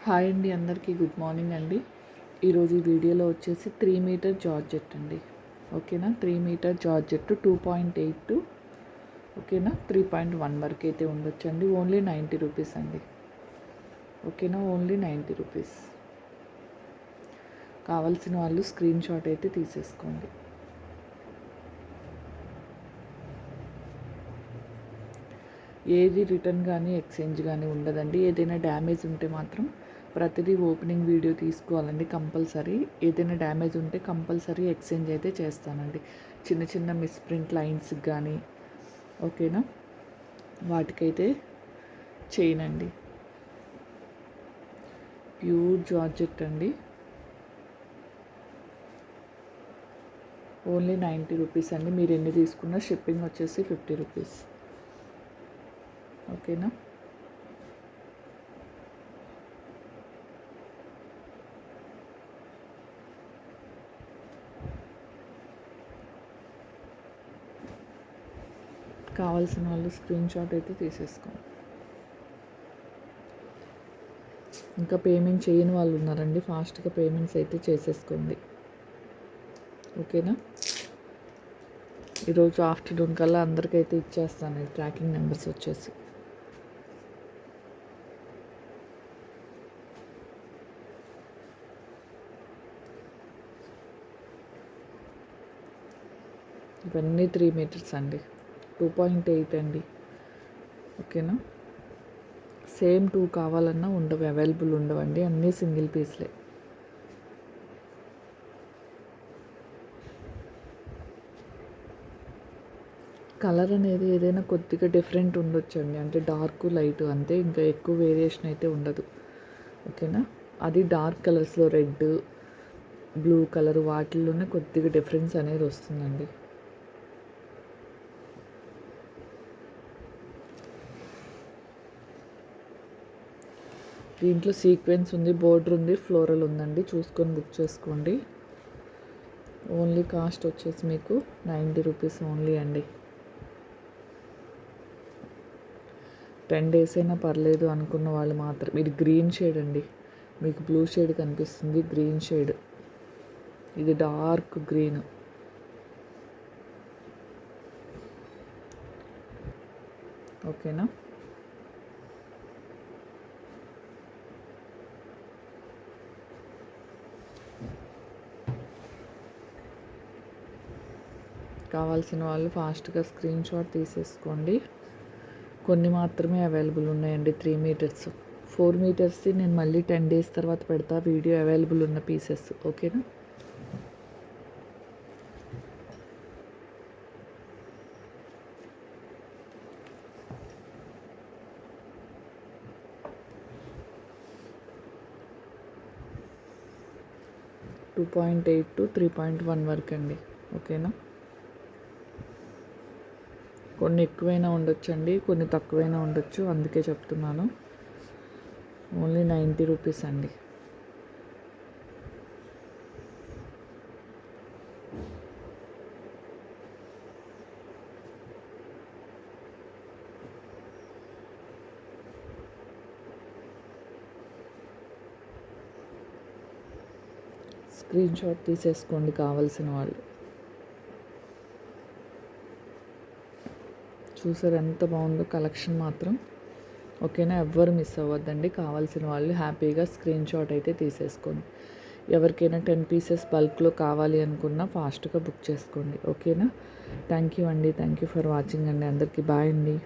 Hi అండి, అందరికీ good morning అండి. ఈరోజు ఈ వీడియోలో వచ్చేసి 3 మీటర్ జార్జెట్ అండి. ఓకేనా, 3 మీటర్ జార్జెట్ 2.8 ఓకేనా 3.1 వరకు అయితే ఉండొచ్చండి. ఓన్లీ 90 రూపీస్ అండి. ఓకేనా, ఓన్లీ 90 రూపీస్. కావాల్సిన వాళ్ళు స్క్రీన్ షాట్ అయితే తీసేసుకోండి. ఏది రిటర్న్ కానీ ఎక్స్చేంజ్ కానీ ఉండదండి. ఏదైనా డ్యామేజ్ ఉంటే మాత్రం ప్రతిదీ ఓపెనింగ్ వీడియో తీసుకోవాలండి కంపల్సరీ. ఏదైనా డ్యామేజ్ ఉంటే కంపల్సరీ ఎక్స్చేంజ్ అయితే చేస్తానండి. చిన్న చిన్న మిస్ప్రింట్ లైన్స్కి కానీ ఓకేనా, వాటికైతే చేయనండి. ప్యూర్ జార్జెట్ అండి. ఓన్లీ 90 రూపీస్ అండి. మీరు ఎన్ని తీసుకున్నా షిప్పింగ్ వచ్చేసి 50 రూపీస్. ఓకేనా, కావాల్సిన వాళ్ళు స్క్రీన్ షాట్ అయితే తీసేసుకోండి. ఇంకా పేమెంట్ చేయని వాళ్ళు ఉన్నారండి, ఫాస్ట్గా పేమెంట్స్ అయితే చేసేసుకోండి. ఓకేనా, ఈరోజు ఆఫ్టర్నూన్ కల్లా అందరికైతే ఇచ్చేస్తాను ట్రాకింగ్ నెంబర్స్ వచ్చేసి. ఇవన్నీ 3 మీటర్స్ అండి. 2.8 అండి. ఓకేనా, సేమ్ 2 కావాలన్నా ఉండవు, అవైలబుల్ ఉండవండి. అన్నీ సింగిల్ పీస్లే. కలర్ అనేది ఏదైనా కొద్దిగా డిఫరెంట్ ఉండొచ్చండి, అంటే డార్క్ లైట్ అంతే, ఇంకా ఎక్కువ వేరియేషన్ అయితే ఉండదు. ఓకేనా, అది డార్క్ కలర్స్లో రెడ్, బ్లూ కలర్ వాటిల్లోనే కొద్దిగా డిఫరెన్స్ అనేది వస్తుందండి. దీంట్లో సీక్వెన్స్ ఉంది, బోర్డర్ ఉంది, ఫ్లోరల్ ఉందండి. చూసుకొని బుక్ చేసుకోండి. ఓన్లీ కాస్ట్ వచ్చేసి మీకు 90 రూపీస్ ఓన్లీ అండి. 10 డేస్ అయినా పర్లేదు అనుకున్న వాళ్ళు మాత్రం. ఇది గ్రీన్ షేడ్ అండి, మీకు బ్లూ షేడ్ కనిపిస్తుంది, గ్రీన్ షేడ్. ఇది డార్క్ గ్రీన్. ఓకేనా, కావాల్సిన వాళ్ళు ఫాస్ట్గా స్క్రీన్ షాట్ తీసేసుకోండి. కొన్ని మాత్రమే అవైలబుల్ ఉన్నాయండి 3 మీటర్స్. 4 మీటర్స్ది నేను మళ్ళీ 10 డేస్ తర్వాత పెడతా వీడియో, అవైలబుల్ ఉన్న పీసెస్. ఓకేనా, $2.8 to 3.1 వరకు అండి. ఓకేనా, కొన్ని ఎక్కువైనా ఉండొచ్చండి, కొన్ని తక్కువైనా ఉండొచ్చు, అందుకే చెప్తున్నాను. ఓన్లీ 90 రూపీస్ అండి. స్క్రీన్ షాట్ తీసేసుకోండి కావాల్సిన వాళ్ళు. చూసారు ఎంత బాగుందో కలెక్షన్ మాత్రం. ఓకేనా, ఎవ్వరు మిస్ అవ్వద్దండి. కావాల్సిన వాళ్ళు హ్యాపీగా స్క్రీన్ షాట్ అయితే తీసేసుకోండి. ఎవరికైనా 10 పీసెస్ బల్క్లో కావాలి అనుకున్నా ఫాస్ట్గా బుక్ చేసుకోండి. ఓకేనా, థ్యాంక్ యూ అండి. థ్యాంక్ యూ ఫర్ వాచింగ్ అండి. అందరికీ బాయ్ అండి.